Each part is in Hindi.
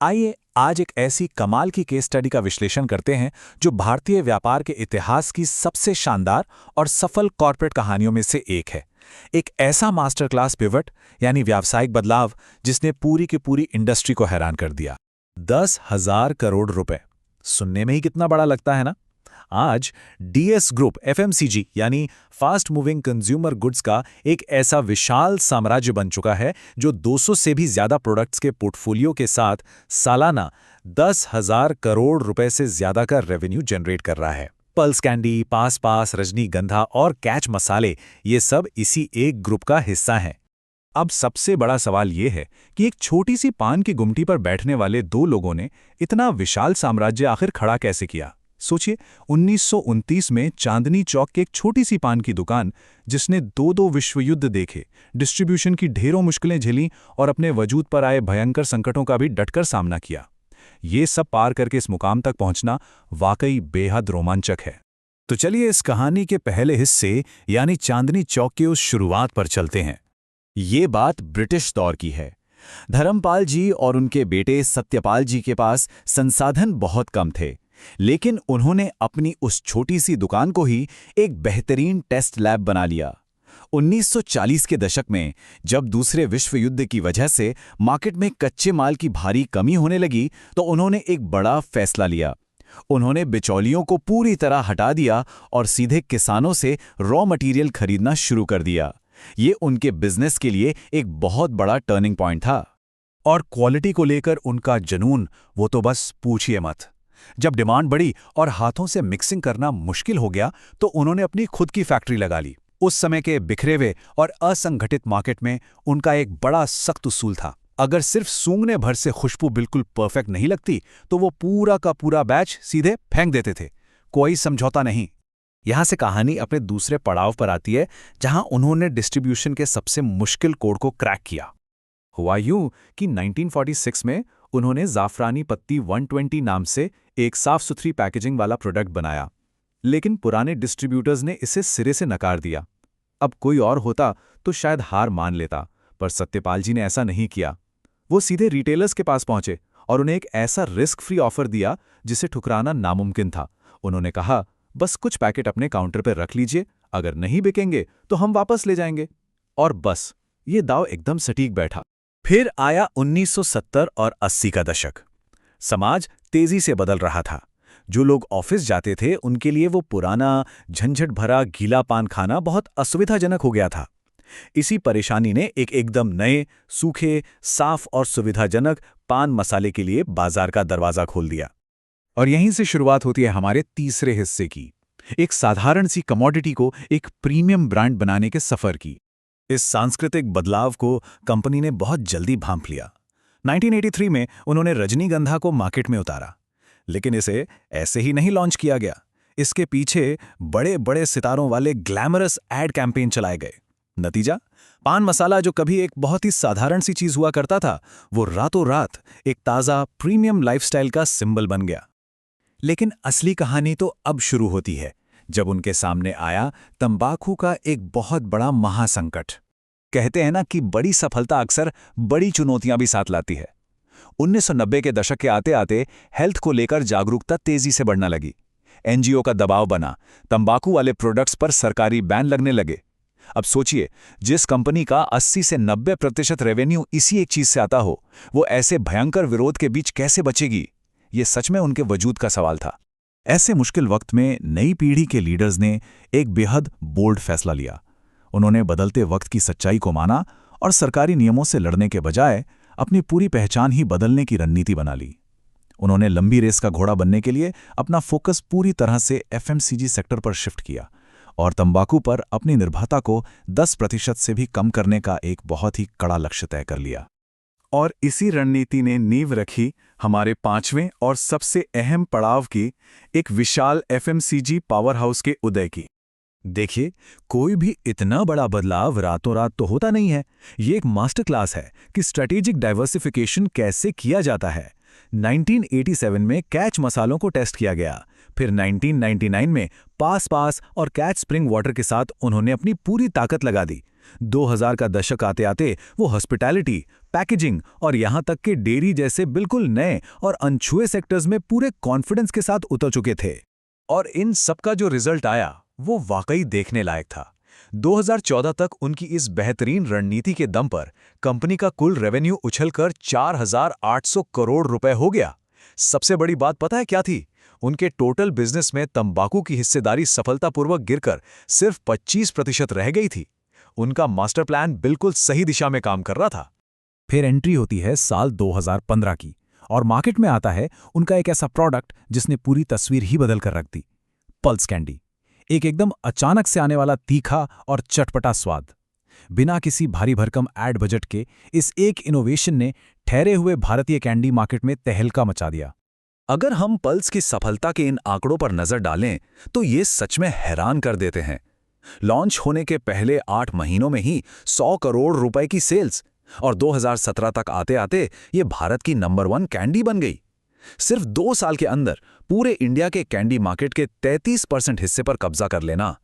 आइए आज एक ऐसी कमाल की केस स्टडी का विश्लेषण करते हैं जो भारतीय व्यापार के इतिहास की सबसे शानदार और सफल कॉर्पोरेट कहानियों में से एक है। एक ऐसा मास्टर क्लास पिवट यानी व्यावसायिक बदलाव जिसने पूरी की पूरी इंडस्ट्री को हैरान कर दिया। 10,000 करोड़ रुपए, सुनने में ही कितना बड़ा लगता है ना। आज डीएस ग्रुप एफएमसीजी यानी फास्ट मूविंग कंज्यूमर गुड्स का एक ऐसा विशाल साम्राज्य बन चुका है जो 200 से भी ज्यादा प्रोडक्ट्स के पोर्टफोलियो के साथ सालाना 10,000 करोड़ रुपए से ज्यादा का रेवेन्यू जनरेट कर रहा है। पल्स कैंडी, पास पास, रजनीगंधा और कैच मसाले ये सब इसी एक ग्रुप का हिस्सा हैं। अब सबसे बड़ा सवाल ये है कि एक छोटी सी पान की गुमटी पर बैठने वाले दो लोगों ने इतना विशाल साम्राज्य आखिर खड़ा कैसे किया। सोचिए, 1929 में चांदनी चौक की एक छोटी सी पान की दुकान जिसने दो विश्व युद्ध देखे, डिस्ट्रीब्यूशन की ढेरों मुश्किलें झेली और अपने वजूद पर आए भयंकर संकटों का भी डटकर सामना किया। ये सब पार करके इस मुकाम तक पहुंचना वाकई बेहद रोमांचक है। तो चलिए इस कहानी के पहले हिस्से यानी चांदनी चौक की उस शुरुआत पर चलते हैं। ये बात ब्रिटिश दौर की है। धर्मपाल जी और उनके बेटे सत्यपाल जी के पास संसाधन बहुत कम थे, लेकिन उन्होंने अपनी उस छोटी सी दुकान को ही एक बेहतरीन टेस्ट लैब बना लिया। 1940 के दशक में जब दूसरे विश्व युद्ध की वजह से मार्केट में कच्चे माल की भारी कमी होने लगी तो उन्होंने एक बड़ा फैसला लिया। उन्होंने बिचौलियों को पूरी तरह हटा दिया और सीधे किसानों से रॉ मटेरियल खरीदना शुरू कर दिया। ये उनके बिजनेस के लिए एक बहुत बड़ा टर्निंग पॉइंट था। और क्वालिटी को लेकर उनका जुनून वो तो बस पूछिए मत। जब डिमांड बढ़ी और हाथों से मिक्सिंग करना मुश्किल हो गया तो उन्होंने अपनी खुद की फैक्ट्री लगा ली। उस समय के बिखरे हुए और असंगठित मार्केट में उनका एक बड़ा सख्त उसूल था, अगर सिर्फ सूंघने भर से खुशबू बिल्कुल परफेक्ट नहीं लगती तो वो पूरा का पूरा बैच सीधे फेंक देते थे, कोई समझौता नहीं। यहां से कहानी अपने दूसरे पड़ाव पर आती है जहां उन्होंने डिस्ट्रीब्यूशन के सबसे मुश्किल कोड को क्रैक किया। हुआ यूं कि 1946 में उन्होंने जाफरानी पत्ती 120 नाम से एक साफ सुथरी पैकेजिंग वाला प्रोडक्ट बनाया, लेकिन पुराने डिस्ट्रीब्यूटर्स ने इसे सिरे से नकार दिया। अब कोई और होता तो शायद हार मान लेता, पर सत्यपाल जी ने ऐसा नहीं किया। वो सीधे रिटेलर्स के पास पहुंचे और उन्हें एक ऐसा रिस्क फ्री ऑफर दिया जिसे ठुकराना नामुमकिन था। उन्होंने कहा, बस कुछ पैकेट अपने काउंटर पर रख लीजिए, अगर नहीं बिकेंगे तो हम वापस ले जाएंगे। और बस ये दाव एकदम सटीक बैठा। फिर आया 1970 और 80 का दशक। समाज तेजी से बदल रहा था। जो लोग ऑफिस जाते थे उनके लिए वो पुराना झंझट भरा गीला पान खाना बहुत असुविधाजनक हो गया था। इसी परेशानी ने एक एकदम नए, सूखे, साफ और सुविधाजनक पान मसाले के लिए बाजार का दरवाजा खोल दिया। और यहीं से शुरुआत होती है हमारे तीसरे हिस्से की, एक साधारण सी कमोडिटी को एक प्रीमियम ब्रांड बनाने के सफर की। इस सांस्कृतिक बदलाव को कंपनी ने बहुत जल्दी भांप लिया। 1983 में उन्होंने रजनीगंधा को मार्केट में उतारा, लेकिन इसे ऐसे ही नहीं लॉन्च किया गया। इसके पीछे बड़े बड़े सितारों वाले ग्लैमरस एड कैंपेन चलाए गए। नतीजा, पान मसाला जो कभी एक बहुत ही साधारण सी चीज हुआ करता था, वो रातों रात एक ताज़ा प्रीमियम लाइफस्टाइल का सिंबल बन गया। लेकिन असली कहानी तो अब शुरू होती है जब उनके सामने आया तंबाकू का एक बहुत बड़ा महासंकट। कहते हैं ना कि बड़ी सफलता अक्सर बड़ी चुनौतियां भी साथ लाती है। 1990 के दशक के आते आते हेल्थ को लेकर जागरूकता तेजी से बढ़ने लगी। एनजीओ का दबाव बना, तंबाकू वाले प्रोडक्ट्स पर सरकारी बैन लगने लगे। अब सोचिए, जिस कंपनी का 80 से 90% रेवेन्यू इसी एक चीज से आता हो, वो ऐसे भयंकर विरोध के बीच कैसे बचेगी? ये सच में उनके वजूद का सवाल था। ऐसे मुश्किल वक्त में नई पीढ़ी के लीडर्स ने एक बेहद बोल्ड फैसला लिया। उन्होंने बदलते वक्त की सच्चाई को माना और सरकारी नियमों से लड़ने के बजाय अपनी पूरी पहचान ही बदलने की रणनीति बना ली। उन्होंने लंबी रेस का घोड़ा बनने के लिए अपना फोकस पूरी तरह से एफएमसीजी सेक्टर पर शिफ्ट किया और तंबाकू पर अपनी निर्भरता को 10% से भी कम करने का एक बहुत ही कड़ा लक्ष्य तय कर लिया। और इसी रणनीति ने नींव रखी हमारे पांचवें और सबसे अहम पड़ाव की, एक विशाल एफएमसीजी पावर हाउस के उदय की। देखिए, कोई भी इतना बड़ा बदलाव रातों रात तो होता नहीं है। ये एक मास्टर क्लास है कि स्ट्रेटेजिक डाइवर्सिफिकेशन कैसे किया जाता है। 1987 में कैच मसालों को टेस्ट किया गया, फिर 1999 में पास पास और कैच स्प्रिंग वाटर के साथ उन्होंने अपनी पूरी ताकत लगा दी। 2000 का दशक आते आते वो हॉस्पिटैलिटी, पैकेजिंग और यहां तक कि डेयरी जैसे बिल्कुल नए और अनछुए सेक्टर्स में पूरे कॉन्फिडेंस के साथ उतर चुके थे। और इन सब का जो रिजल्ट आया वो वाकई देखने लायक था। 2014 तक उनकी इस बेहतरीन रणनीति के दम पर कंपनी का कुल रेवेन्यू उछलकर 4800 करोड़ रुपए हो गया। सबसे बड़ी बात पता है क्या थी? उनके टोटल बिजनेस में तंबाकू की हिस्सेदारी सफलतापूर्वक गिरकर सिर्फ 25% रह गई थी। उनका मास्टर प्लान बिल्कुल सही दिशा में काम कर रहा था। फिर एंट्री होती है साल 2015 की और मार्केट में आता है उनका एक ऐसा प्रोडक्ट जिसने पूरी तस्वीर ही बदल कर रख दी, पल्स कैंडी। एक एकदम अचानक से आने वाला तीखा और चटपटा स्वाद। बिना किसी भारी भरकम एड बजट के इस एक इनोवेशन ने ठहरे हुए भारतीय कैंडी मार्केट में तहलका मचा दिया। अगर हम पल्स की सफलता के इन आंकड़ों पर नजर डालें तो ये सच में हैरान कर देते हैं। लॉन्च होने के पहले 8 महीनों में ही 100 करोड़ रुपए की सेल्स और 2017 तक आते आते ये भारत की नंबर 1 कैंडी बन गई। सिर्फ 2 साल के अंदर पूरे इंडिया के कैंडी मार्केट के 33% हिस्से पर कब्जा कर लेना।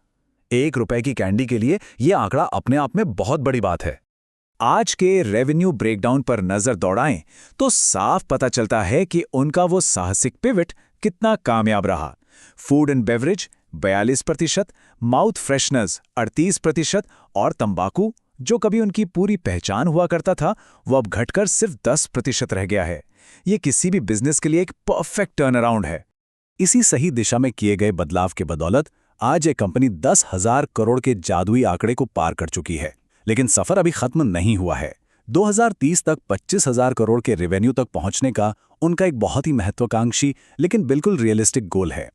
1 रुपए की कैंडी के लिए यह आंकड़ा अपने आप में बहुत बड़ी बात है। आज के रेवेन्यू ब्रेकडाउन पर नजर दौड़ाएं तो साफ पता चलता है कि उनका वो साहसिक पिवट कितना कामयाब रहा। Food and beverage 42%, mouth fresheners 38% और तंबाकू, जो कभी उनकी पूरी पहचान हुआ करता था, वो अब घटकर सिर्फ 10% रह गया है। ये किसी भी बिजनेस के लिए एक परफेक्ट टर्न अराउंड है। इसी सही दिशा में किए गए बदलाव के बदौलत आज ये कंपनी 10,000 करोड़ के जादुई आंकड़े को पार कर चुकी है। लेकिन सफर अभी खत्म नहीं हुआ है। 2030 तक 25,000 करोड़ के रेवेन्यू तक पहुंचने का उनका एक बहुत ही महत्वाकांक्षी लेकिन बिल्कुल रियलिस्टिक गोल है।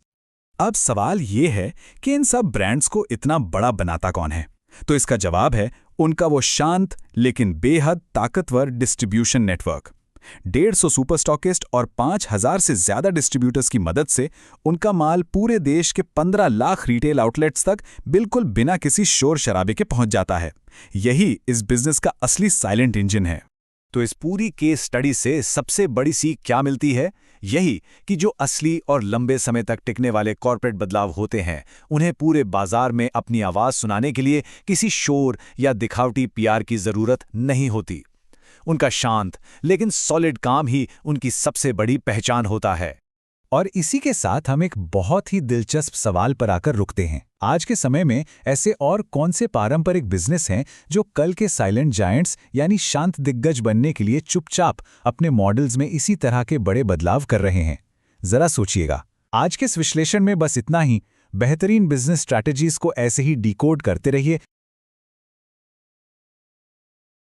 अब सवाल ये है कि इन सब ब्रांड्स को इतना बड़ा बनाता कौन है? तो इसका जवाब है उनका वो शांत लेकिन बेहद ताकतवर डिस्ट्रीब्यूशन नेटवर्क। 150 सुपर स्टॉकिस्ट और 5,000 से ज्यादा डिस्ट्रीब्यूटर्स की मदद से उनका माल पूरे देश के 15 लाख रिटेल आउटलेट्स तक बिल्कुल बिना किसी शोर शराबे के पहुंच जाता है। यही इस बिजनेस का असली साइलेंट इंजन है। तो इस पूरी केस स्टडी से सबसे बड़ी सीख क्या मिलती है? यही कि जो असली और लंबे समय तक टिकने वाले कॉर्पोरेट बदलाव होते हैं, उन्हें पूरे बाजार में अपनी आवाज सुनाने के लिए किसी शोर या दिखावटी पीआर की जरूरत नहीं होती। उनका शांत लेकिन सॉलिड काम ही उनकी सबसे बड़ी पहचान होता है। और इसी के साथ हम एक बहुत ही दिलचस्प सवाल पर आकर रुकते हैं। आज के समय में ऐसे और कौन से पारंपरिक बिजनेस हैं जो कल के साइलेंट जायंट्स यानी शांत दिग्गज बनने के लिए चुपचाप अपने मॉडल्स में इसी तरह के बड़े बदलाव कर रहे हैं? जरा सोचिएगा। आज के इस विश्लेषण में बस इतना ही। बेहतरीन बिजनेस स्ट्रैटेजीज को ऐसे ही डिकोड करते रहिए